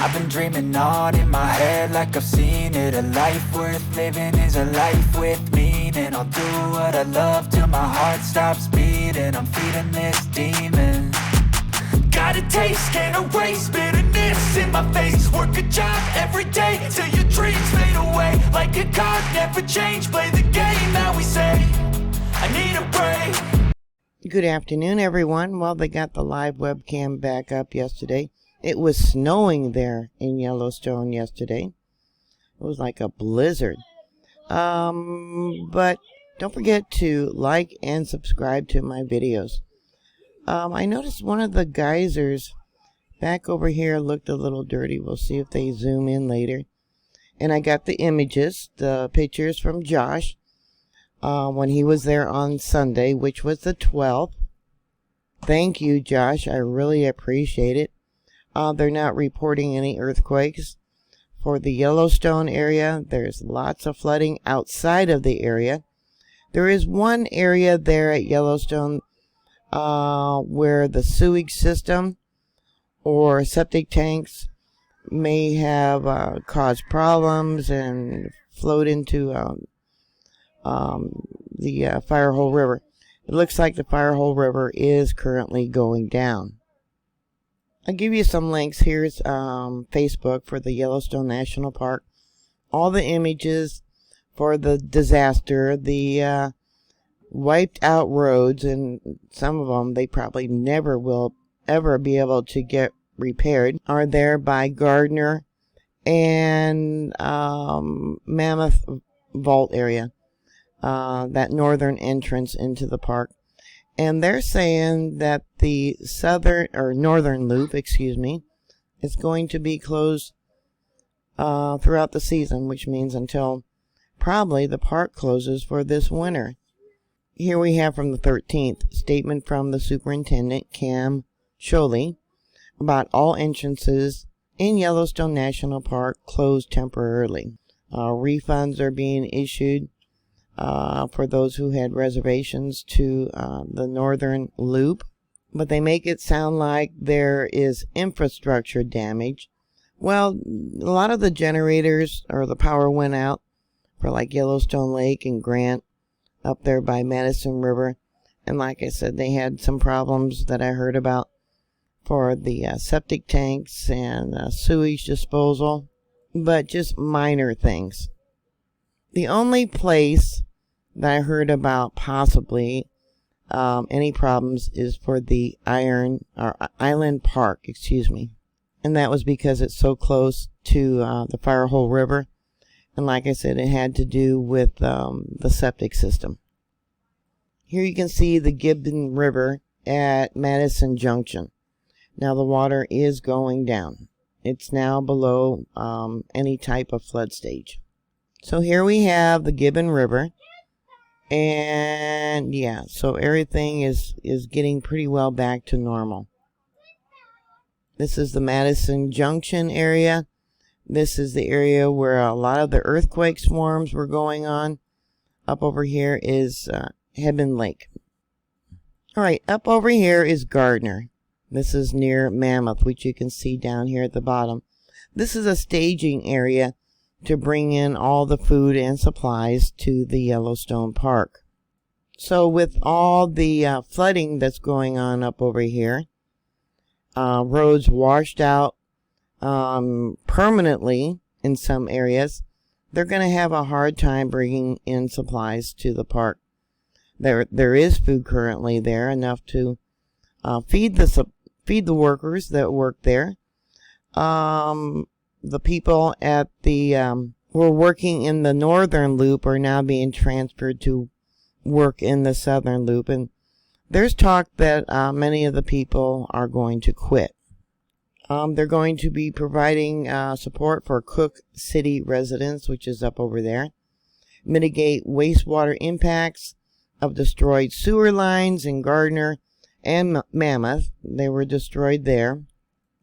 I've been dreaming on in my head like I've seen it. A life worth living is a life with meaning. I'll do what I love till my heart stops beating. I'm feeding this demon. Got a taste, can't erase bitterness in my face. Work a job every day till your dreams fade away. Like a card, never change, play the game that we say. I need a break. Good afternoon, everyone. Well, they got the live webcam back up yesterday. It was snowing there in Yellowstone yesterday. It was like a blizzard. But don't forget to like and subscribe to my videos. I noticed one of the geysers back over here looked a little dirty. We'll see if they zoom in later. And I got the images, the pictures from Josh when he was there on Sunday, which was the 12th. Thank you, Josh. I really appreciate it. They're not reporting any earthquakes. For the Yellowstone area, there's lots of flooding outside of the area. There is one area there at Yellowstone where the sewage system or septic tanks may have caused problems and flowed into the Firehole River. It looks like the Firehole River is currently going down. I'll give you some links. Here's Facebook for the Yellowstone National Park. All the images for the disaster, the wiped out roads, and some of them they probably never will ever be able to get repaired, are there by Gardner and Mammoth Vault area, that northern entrance into the park. And they're saying that the northern loop, is going to be closed throughout the season, which means until probably the park closes for this winter. Here we have from the 13th, statement from the superintendent, Cam Sholey, about all entrances in Yellowstone National Park closed temporarily. Refunds are being issued for those who had reservations to the northern loop, but they make it sound like there is infrastructure damage. Well, a lot of the generators or the power went out for like Yellowstone Lake and Grant up there by Madison River, and like I said, they had some problems that I heard about for the septic tanks and sewage disposal, but just minor things. The only place that I heard about possibly any problems is for the Island Park, and that was because it's so close to the Firehole River, and like I said, it had to do with the septic system. Here you can see the Gibbon River at Madison Junction. Now the water is going down. It's now below any type of flood stage. So here we have the Gibbon River. And yeah, so everything is getting pretty well back to normal. This is the Madison Junction area. This is the area where a lot of the earthquake swarms were going on. Up over here is Hebron Lake. Alright, up over here is Gardner. This is near Mammoth, which you can see down here at the bottom. This is a staging area to bring in all the food and supplies to the Yellowstone Park. So with all the flooding that's going on up over here, roads washed out permanently in some areas, they're going to have a hard time bringing in supplies to the park. There is food currently there, enough to feed the workers that work there. The people at the who are working in the northern loop are now being transferred to work in the southern loop, and there's talk that many of the people are going to quit. They're going to be providing support for Cook City residents, which is up over there, mitigate wastewater impacts of destroyed sewer lines in Gardner and Mammoth. They were destroyed there.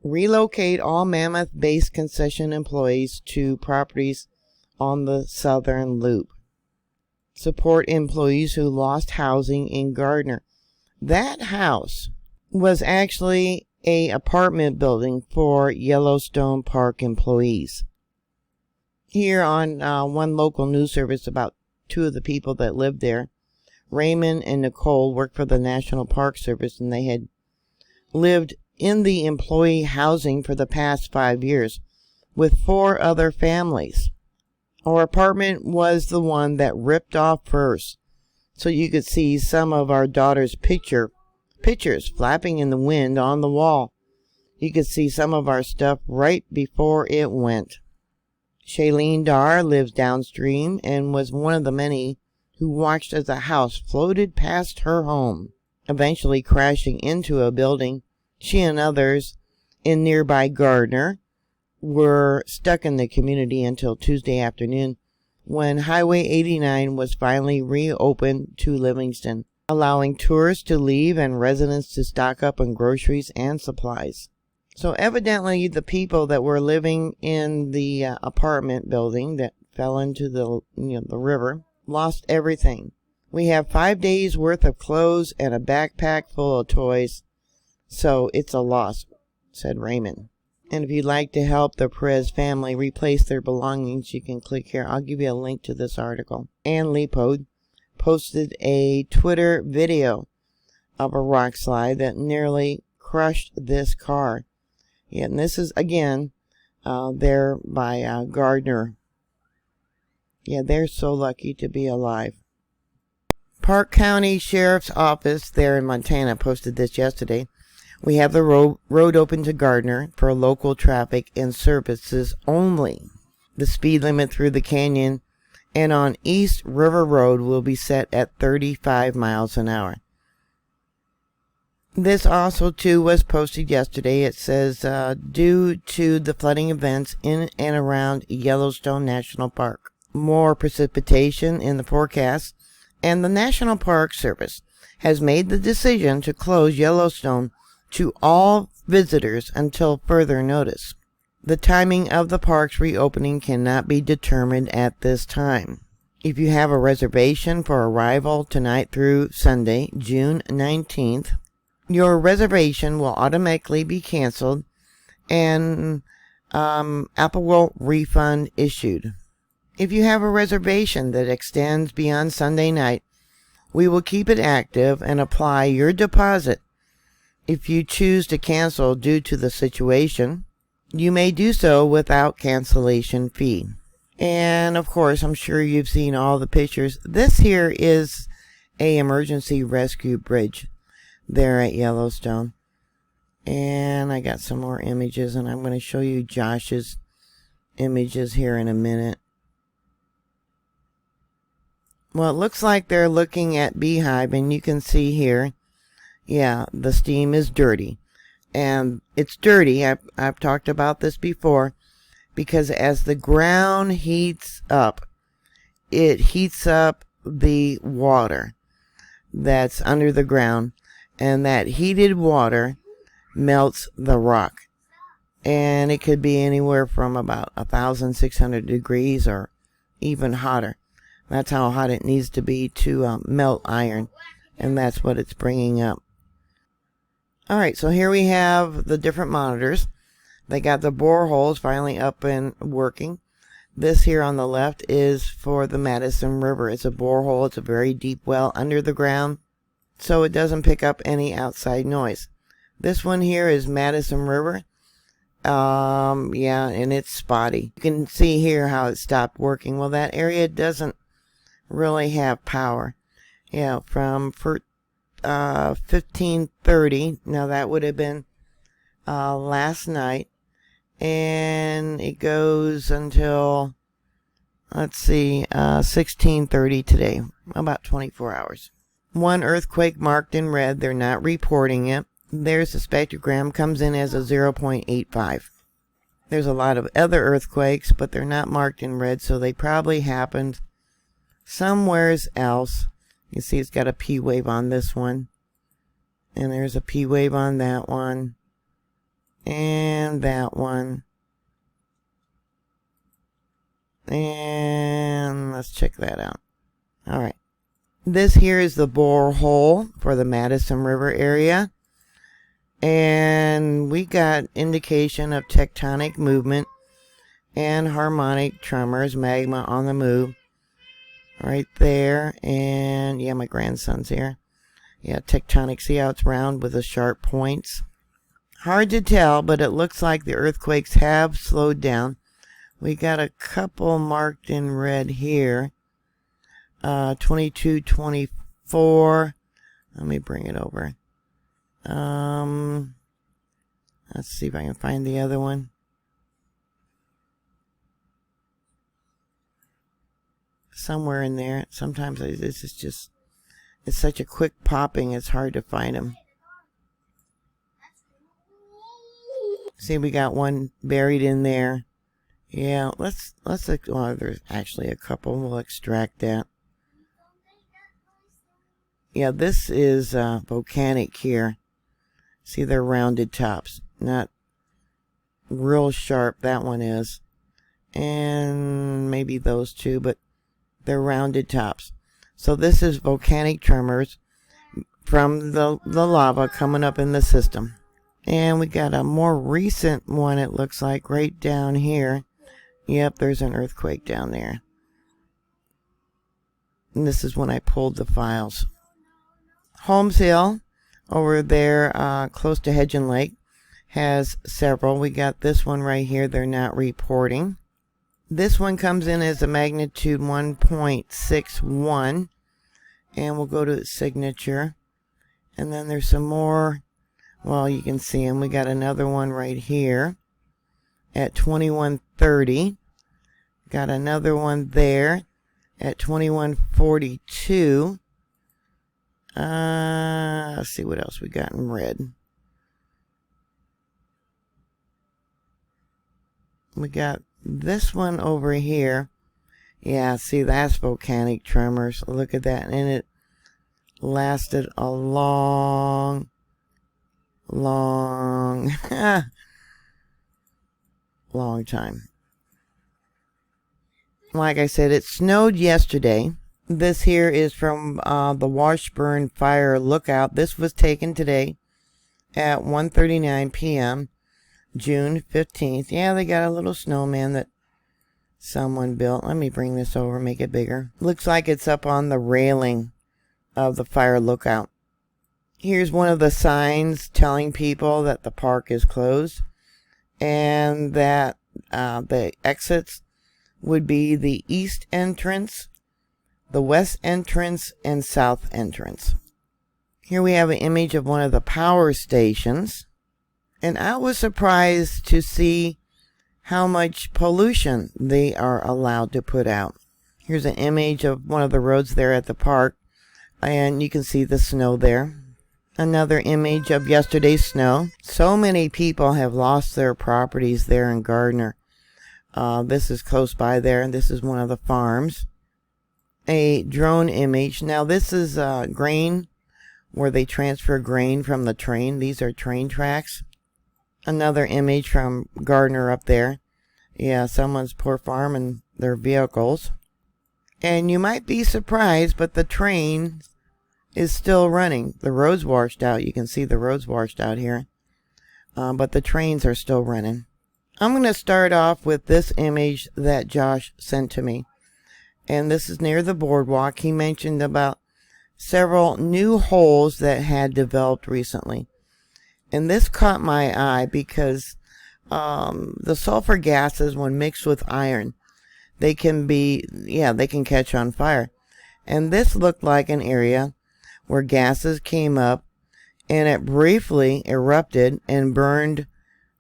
Relocate all Mammoth-based concession employees to properties on the southern loop. Support employees who lost housing in Gardner. That house was actually a apartment building for Yellowstone Park employees. Here on one local news service, about two of the people that lived there, Raymond and Nicole, worked for the National Park Service, and they had lived in the employee housing for the past 5 years with 4 other families. Our apartment was the one that ripped off first, so you could see some of our daughter's pictures flapping in the wind on the wall. You could see some of our stuff right before it went. Shailene Dar lives downstream and was one of the many who watched as a house floated past her home, eventually crashing into a building. She and others in nearby Gardner were stuck in the community until Tuesday afternoon, when Highway 89 was finally reopened to Livingston, allowing tourists to leave and residents to stock up on groceries and supplies. So evidently the people that were living in the apartment building that fell into the river lost everything. We have 5 days worth of clothes and a backpack full of toys, so it's a loss, said Raymond. And if you'd like to help the Perez family replace their belongings, you can click here. I'll give you a link to this article. Ann Leopold posted a Twitter video of a rock slide that nearly crushed this car. Yeah, and this is, again, there by Gardner. Yeah, they're so lucky to be alive. Park County Sheriff's Office there in Montana posted this yesterday. We have the road open to Gardner for local traffic and services only. The speed limit through the canyon and on East River Road will be set at 35 miles an hour. This also, too, was posted yesterday. It says, due to the flooding events in and around Yellowstone National Park, more precipitation in the forecast, and the National Park Service has made the decision to close Yellowstone to all visitors until further notice. The timing of the park's reopening cannot be determined at this time. If you have a reservation for arrival tonight through Sunday, June 19th, your reservation will automatically be canceled and Apple will refund issued. If you have a reservation that extends beyond Sunday night, we will keep it active and apply your deposit. If you choose to cancel due to the situation, you may do so without cancellation fee. And of course, I'm sure you've seen all the pictures. This here is a emergency rescue bridge there at Yellowstone. And I got some more images, and I'm going to show you Josh's images here in a minute. Well, it looks like they're looking at Beehive, and you can see here, yeah, the steam is dirty. And it's dirty, I've talked about this before, because as the ground heats up, it heats up the water that's under the ground, and that heated water melts the rock. And it could be anywhere from about 1,600 degrees or even hotter. That's how hot it needs to be to melt iron, and that's what it's bringing up. Alright, so here we have the different monitors. They got the boreholes finally up and working. This here on the left is for the Madison River. It's a borehole. It's a very deep well under the ground, so it doesn't pick up any outside noise. This one here is Madison River. Yeah, and it's spotty. You can see here how it stopped working. Well, that area doesn't really have power. Yeah, from 15:30. Now that would have been last night, and it goes until, let's see, 16:30 today. About 24 hours. One earthquake marked in red. They're not reporting it. There's the spectrogram, comes in as a 0.85. There's a lot of other earthquakes, but they're not marked in red, so they probably happened somewheres else. You see it's got a P wave on this one, and there's a P wave on that one, and that one, and let's check that out. Alright, this here is the borehole for the Madison River area. And we got indication of tectonic movement and harmonic tremors, magma on the move. Right there. And yeah, my grandson's here. Yeah, tectonic. See how it's round with the sharp points? Hard to tell, but it looks like the earthquakes have slowed down. We got a couple marked in red here. 22, 24. Let me bring it over. Let's see if I can find the other one. Somewhere in there. Sometimes this is just, it's such a quick popping, it's hard to find them. See, we got one buried in there. Yeah, let's well, there's actually a couple. We'll extract that. Yeah, this is volcanic here. See, they're rounded tops. Not real sharp, that one is. And maybe those two, but they're rounded tops. So this is volcanic tremors from the lava coming up in the system. And we got a more recent one, it looks like, right down here. Yep, there's an earthquake down there. And this is when I pulled the files. Holmes Hill, over there close to Hedgen Lake, has several. We got this one right here they're not reporting. This one comes in as a magnitude 1.61. And we'll go to its signature. And then there's some more. Well, you can see them. We got another one right here at 2130. Got another one there at 2142. Let's see what else we got in red. We got this one over here. Yeah, see, that's volcanic tremors. Look at that. And it lasted a long time. Like I said, it snowed yesterday. This here is from the Washburn Fire Lookout. This was taken today at 1:39 p.m. June 15th. Yeah, they got a little snowman that someone built. Let me bring this over, make it bigger. Looks like it's up on the railing of the fire lookout. Here's one of the signs telling people that the park is closed and that the exits would be the east entrance, the west entrance, and south entrance. Here we have an image of one of the power stations, and I was surprised to see how much pollution they are allowed to put out. Here's an image of one of the roads there at the park, and you can see the snow there. Another image of yesterday's snow. So many people have lost their properties there in Gardner. This is close by there, and this is one of the farms. A drone image. Now this is grain, where they transfer grain from the train. These are train tracks. Another image from Gardner up there. Yeah, someone's poor farming their vehicles. And you might be surprised, but the train is still running. The road's washed out. You can see the road's washed out here. But the trains are still running. I'm going to start off with this image that Josh sent to me. And this is near the boardwalk. He mentioned about several new holes that had developed recently. And this caught my eye because the sulfur gases, when mixed with iron, they can catch on fire. And this looked like an area where gases came up and it briefly erupted and burned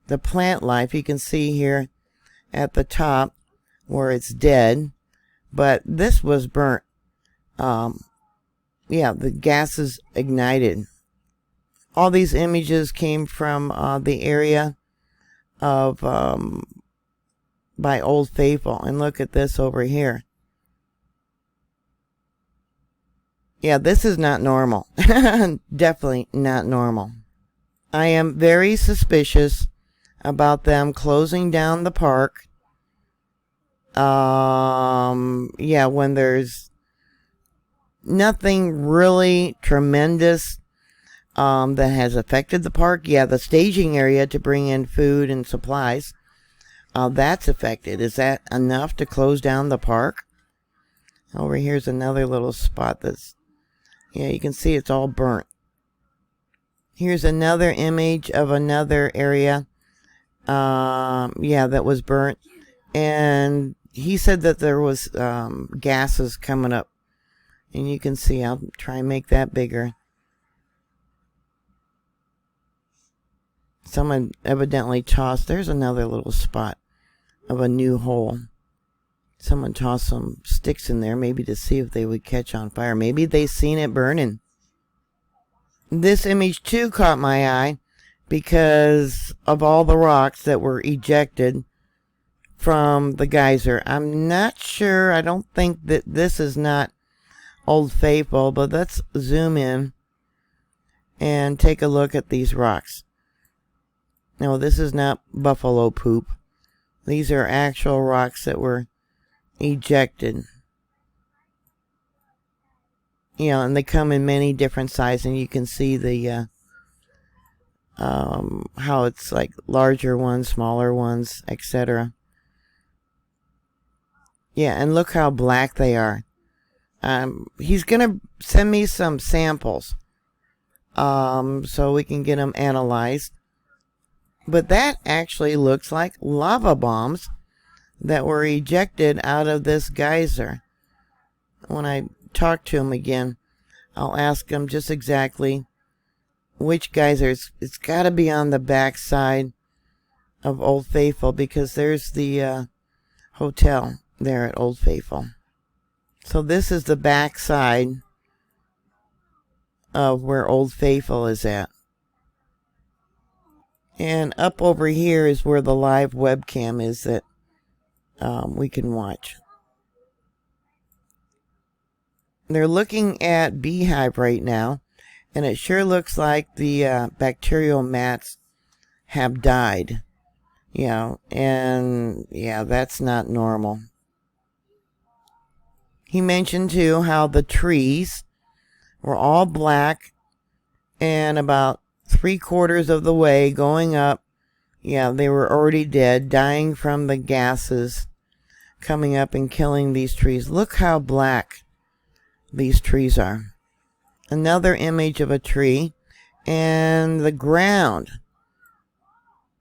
the plant life. You can see here at the top where it's dead, but this was burnt. The gases ignited. All these images came from the area of by Old Faithful. And look at this over here. Yeah, this is not normal. Definitely not normal. I am very suspicious about them closing down the park. When there's nothing really tremendous that has affected the park. Yeah, the staging area to bring in food and supplies, that's affected. Is that enough to close down the park? Over here's another little spot that's, yeah, you can see it's all burnt. Here's another image of another area, yeah, that was burnt. And he said that there was gases coming up. And you can see, I'll try and make that bigger. Someone evidently tossed, there's another little spot of a new hole. Someone tossed some sticks in there, maybe to see if they would catch on fire. Maybe they seen it burning. This image too caught my eye because of all the rocks that were ejected from the geyser. I'm not sure, I don't think that this is not Old Faithful, but let's zoom in and take a look at these rocks. No, this is not buffalo poop. These are actual rocks that were ejected. You know, and they come in many different sizes, and you can see the how it's like larger ones, smaller ones, etc. Yeah, and look how black they are. He's gonna send me some samples, so we can get them analyzed. But that actually looks like lava bombs that were ejected out of this geyser. When I talk to him again, I'll ask him just exactly which geyser. It's got to be on the back side of Old Faithful, because there's the hotel there at Old Faithful. So this is the back side of where Old Faithful is at. And up over here is where the live webcam is that we can watch. They're looking at Beehive right now, and it sure looks like the bacterial mats have died. You know, and yeah, that's not normal. He mentioned too how the trees were all black, and about 3/4 of the way going up, yeah, they were already dead, dying from the gases coming up and killing these trees. Look how black these trees are. Another image of a tree, and the ground.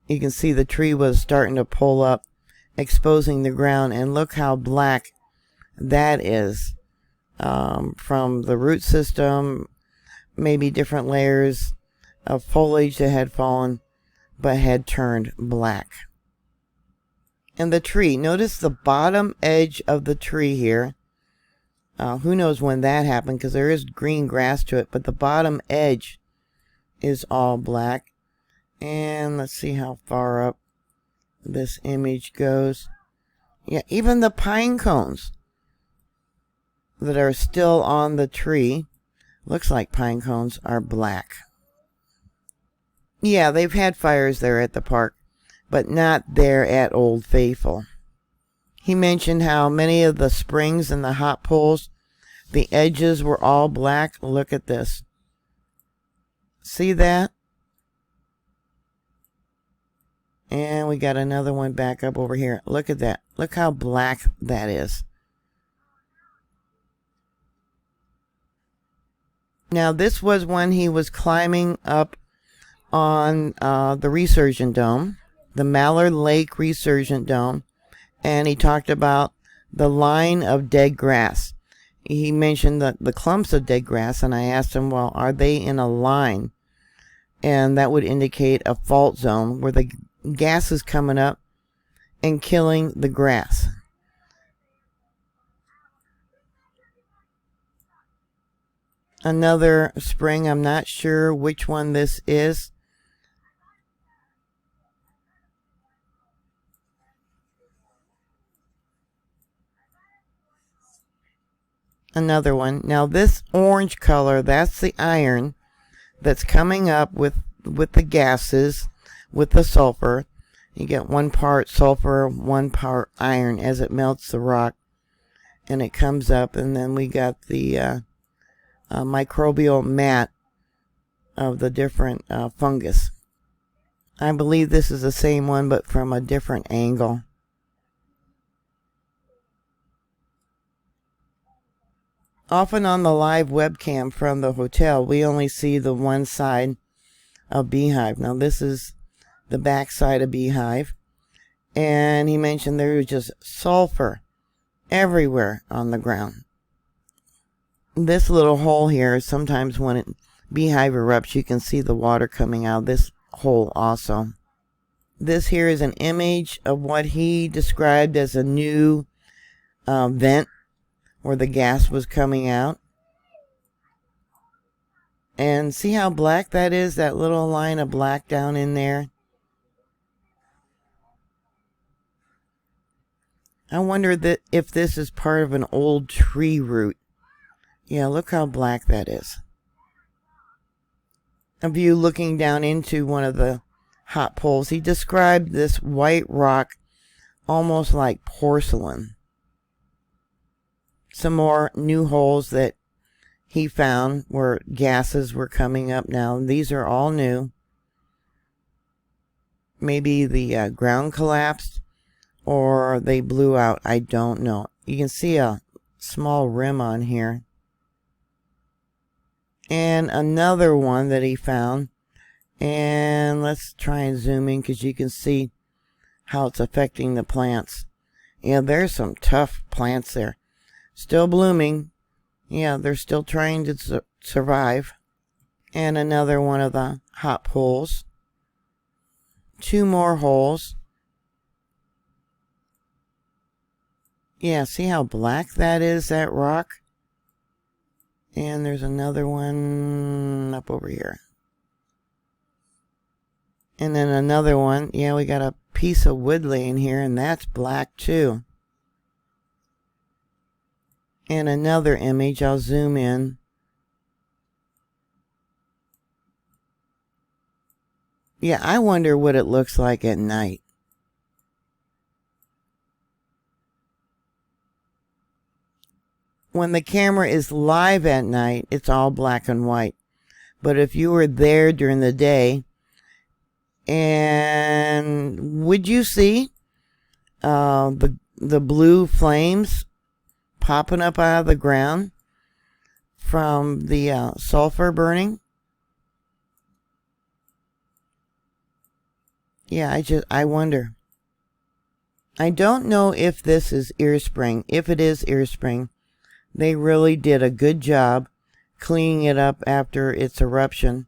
You can see the tree was starting to pull up, exposing the ground, and look how black that is, from the root system, maybe different layers of foliage that had fallen but had turned black. And the tree, notice the bottom edge of the tree here. Who knows when that happened, because there is green grass to it, but the bottom edge is all black. And let's see how far up this image goes. Yeah, even the pine cones that are still on the tree, looks like pine cones, are black. Yeah, they've had fires there at the park, but not there at Old Faithful. He mentioned how many of the springs and the hot pools, the edges were all black. Look at this. See that? And we got another one back up over here. Look at that. Look how black that is. Now, this was when he was climbing up on the Resurgent Dome, the Mallard Lake Resurgent Dome, and he talked about the line of dead grass. He mentioned the clumps of dead grass, and I asked him, well, are they in a line? And that would indicate a fault zone where the gas is coming up and killing the grass. Another spring, I'm not sure which one this is. Another one. Now this orange color, that's the iron that's coming up with the gases, with the sulfur. You get 1 part sulfur, 1 part iron as it melts the rock, and it comes up. And then we got the microbial mat of the different fungus. I believe this is the same one, but from a different angle. Often on the live webcam from the hotel, we only see the one side of Beehive. Now this is the back side of Beehive. And he mentioned there was just sulfur everywhere on the ground. This little hole here, sometimes when Beehive erupts, you can see the water coming out of this hole also. This here is an image of what he described as a new vent where the gas was coming out. And see how black that is, that little line of black down in there? I wonder if this is part of an old tree root. Yeah, look how black that is. A view looking down into one of the hot poles. He described this white rock almost like porcelain. Some more new holes that he found where gases were coming up now. These are all new. Maybe the ground collapsed or they blew out. I don't know. You can see a small rim on here. And another one that he found. And let's try and zoom in because you can see how it's affecting the plants. Yeah, there's some tough plants there. Still blooming. Yeah, they're still trying to survive. And another one of the hot poles. Two more holes. Yeah, see how black that is, that rock? And there's another one up over here. And then another one. Yeah, we got a piece of wood laying here, and that's black too. And another image, I'll zoom in. Yeah, I wonder what it looks like at night. When the camera is live at night, it's all black and white. But if you were there during the day, and would you see the blue flames popping up out of the ground from the sulfur burning? Yeah, I wonder. I don't know if this is ear spring. If it is ear spring, they really did a good job cleaning it up after its eruption.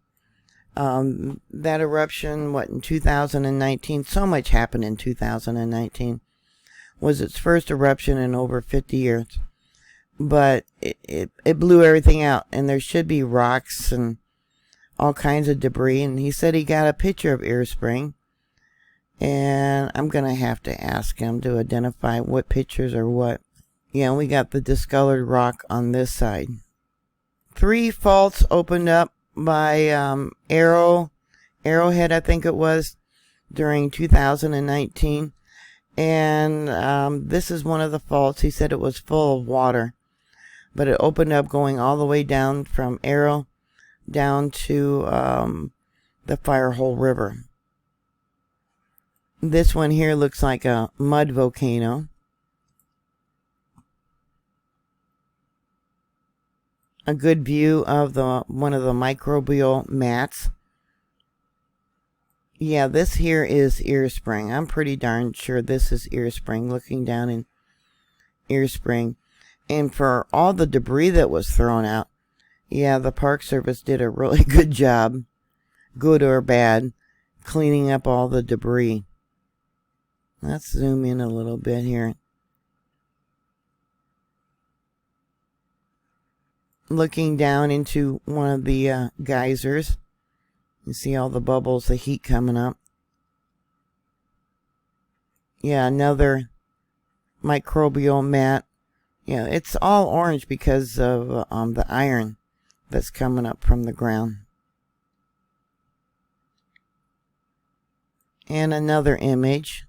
That eruption, in 2019, so much happened in 2019, was its first eruption in over 50 years. But it blew everything out, and there should be rocks and all kinds of debris. And he said he got a picture of Ear Spring, and I'm going to have to ask him to identify what pictures are what. Yeah, we got the discolored rock on this side. 3 faults opened up by Arrowhead, I think it was, during 2019. And this is one of the faults. He said it was full of water, but it opened up going all the way down from Arrow down to the Firehole River. This one here looks like a mud volcano. A good view of one of the microbial mats. Yeah, this here is Ear Spring. I'm pretty darn sure this is Ear Spring, looking down in Ear Spring. And for all the debris that was thrown out, yeah, the Park Service did a really good job, good or bad, cleaning up all the debris. Let's zoom in a little bit here. Looking down into one of the geysers. You see all the bubbles, the heat coming up. Yeah, another microbial mat. Yeah, it's all orange because of the iron that's coming up from the ground. And another image.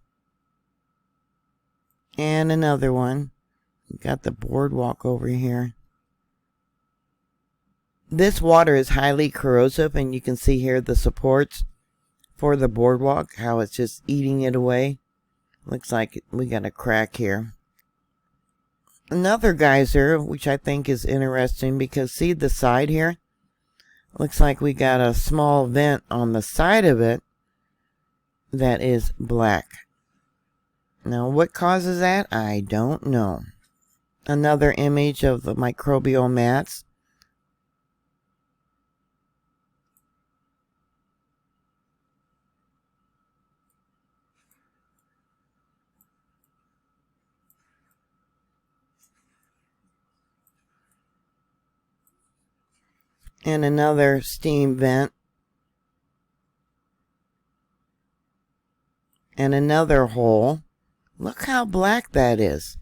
And another one. Got the boardwalk over here. This water is highly corrosive, and you can see here the supports for the boardwalk, how it's just eating it away. Looks like we got a crack here. Another geyser, which I think is interesting, because see the side here? Looks like we got a small vent on the side of it that is black. Now what causes that? I don't know. Another image of the microbial mats. And another steam vent. And another hole. Look how black that is.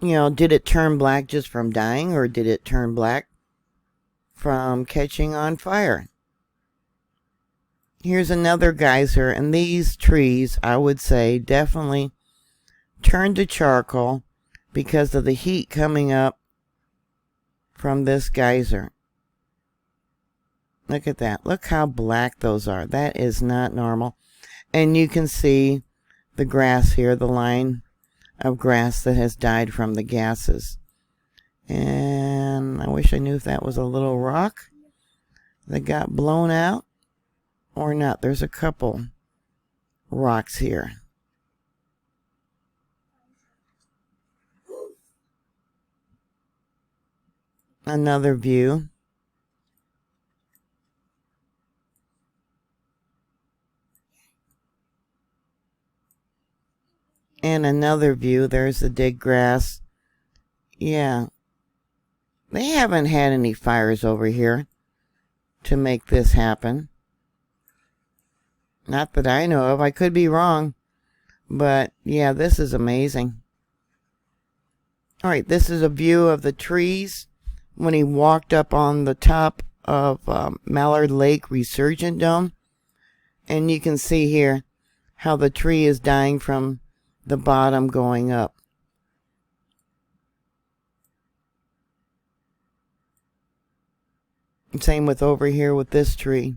You know, did it turn black just from dying, or did it turn black from catching on fire? Here's another geyser, and these trees, I would say, definitely turned to charcoal because of the heat coming up from this geyser. Look at that. Look how black those are. That is not normal. And you can see the grass here, the line of grass that has died from the gases. And I wish I knew if that was a little rock that got blown out or not. There's a couple rocks here. Another view. And another view. There's the dead grass. Yeah. They haven't had any fires over here to make this happen. Not that I know of. I could be wrong. But yeah, this is amazing. Alright, this is a view of the trees when he walked up on the top of Mallard Lake Resurgent Dome. And you can see here how the tree is dying from the bottom going up. Same with over here with this tree.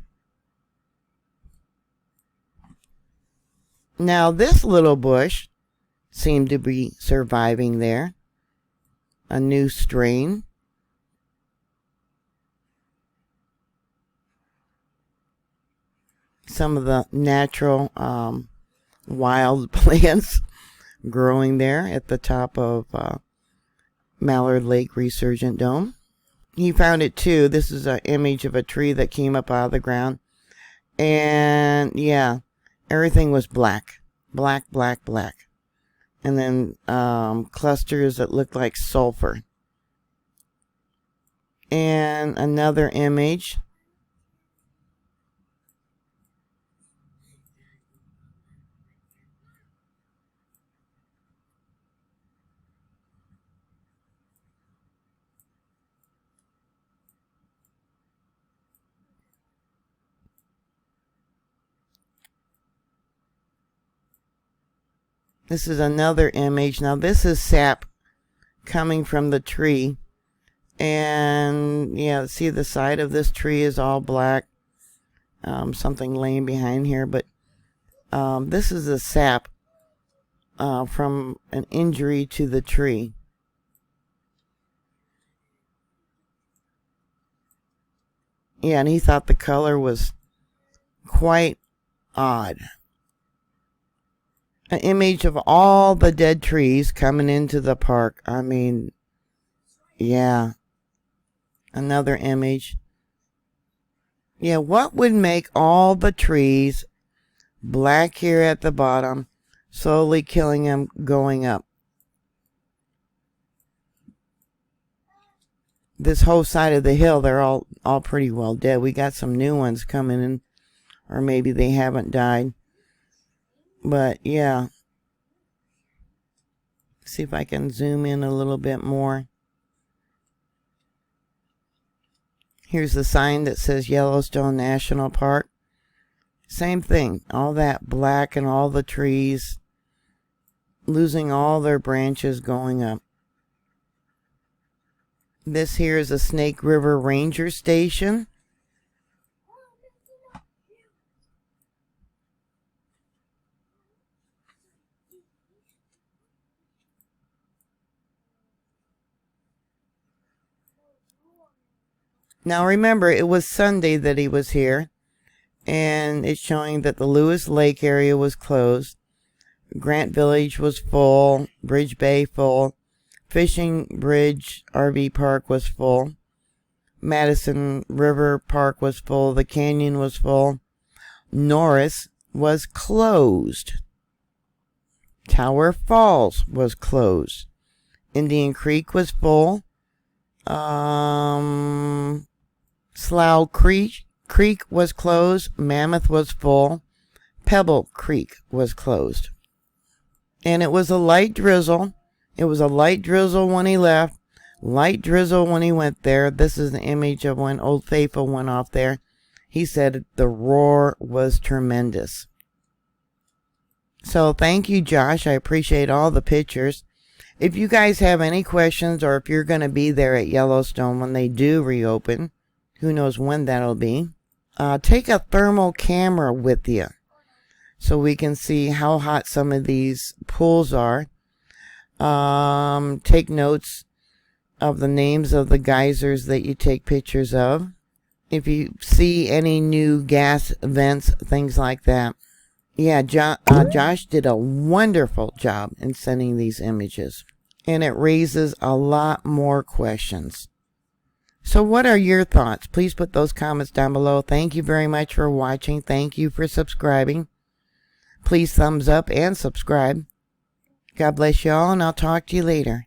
Now this little bush seemed to be surviving there. A new strain. Some of the natural wild plants growing there at the top of Mallard Lake Resurgent Dome. He found it too. This is an image of a tree that came up out of the ground. And yeah, everything was black. Black, black, black. And then clusters that looked like sulfur. And another image. This is another image. Now this is sap coming from the tree. And yeah, see the side of this tree is all black. Something laying behind here. But this is the sap from an injury to the tree. Yeah, and he thought the color was quite odd. An image of all the dead trees coming into the park. I mean, yeah. Another image. Yeah, what would make all the trees black here at the bottom, slowly killing them going up? This whole side of the hill, they're all pretty well dead. We got some new ones coming in, or maybe they haven't died. But yeah, see if I can zoom in a little bit more. Here's the sign that says Yellowstone National Park. Same thing, all that black and all the trees. losing all their branches going up. This here is a Snake River Ranger Station. Now remember, it was Sunday that he was here, and it's showing that the Lewis Lake area was closed. Grant Village was full, Bridge Bay full, Fishing Bridge RV Park was full, Madison River Park was full, the Canyon was full, Norris was closed, Tower Falls was closed, Indian Creek was full, Slough Creek was closed, Mammoth was full, Pebble Creek was closed. And it was a light drizzle. It was a light drizzle when he left, light drizzle when he went there. This is the image of when Old Faithful went off there. He said the roar was tremendous. So thank you, Josh. I appreciate all the pictures. If you guys have any questions, or if you're going to be there at Yellowstone when they do reopen, who knows when that'll be, take a thermal camera with you so we can see how hot some of these pools are. Take notes of the names of the geysers that you take pictures of. If you see any new gas vents, things like that. Yeah, Josh did a wonderful job in sending these images. And it raises a lot more questions. So what are your thoughts? Please put those comments down below. Thank you very much for watching. Thank you for subscribing. Please thumbs up and subscribe. God bless you all, and I'll talk to you later.